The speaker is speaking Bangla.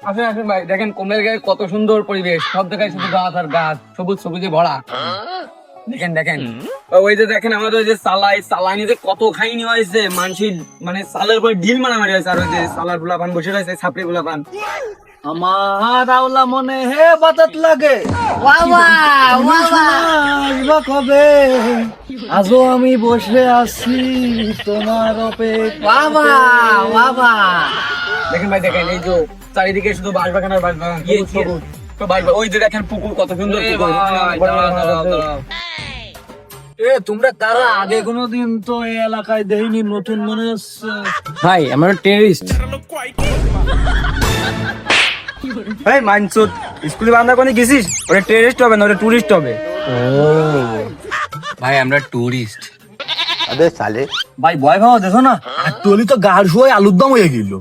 আসেন আসেন ভাই, দেখেন কমলের গায়ে কত সুন্দর পরিবেশ, সব জায়গায় শুধু গাছ আর গাছ, সবুজ সবুজে ভরা। দেখেন দেখেন ওই যে দেখেন আমাদের ওই যে সালাইনিতে কত খাইনি হয়েছে মানসির, মানে সালের উপর ঢিল মারামারি হয়েছে। আর ওই যে সালার গুলাপান বসে রয়েছে, ছাপড়ি গুলাপান। আমার আওলা মনে হে বাতাত লাগে আসবা কবে, আজও আমি বসে আছি তোমার অপেক্ষা। দেখেন ভাই দেখেন, এই যে চারিদিকে শুধু বাঁশবাগান আর বাঁশবাগান, সবুজ সবুজ। তো ওই যে দেখেন পুকুর, কত সুন্দর পুকুর। এ তোমরা কারা, আগে কোনোদিন তো এই এলাকায় দেখিনি, নতুন মনে হচ্ছে। ভাই আমরা টেররিস্ট। এই মানসুদ, স্কুলে বান্ধা কোনে গেছিস? ওটা টেরিস্ট হবে না, ওটা টুরিস্ট হবে। ভাই আমরা টুরিস্ট। ভাই ভয় ভাও দেখো না, আর টলি তো গাড় শুয়ে আলুর দম হয়ে গেল।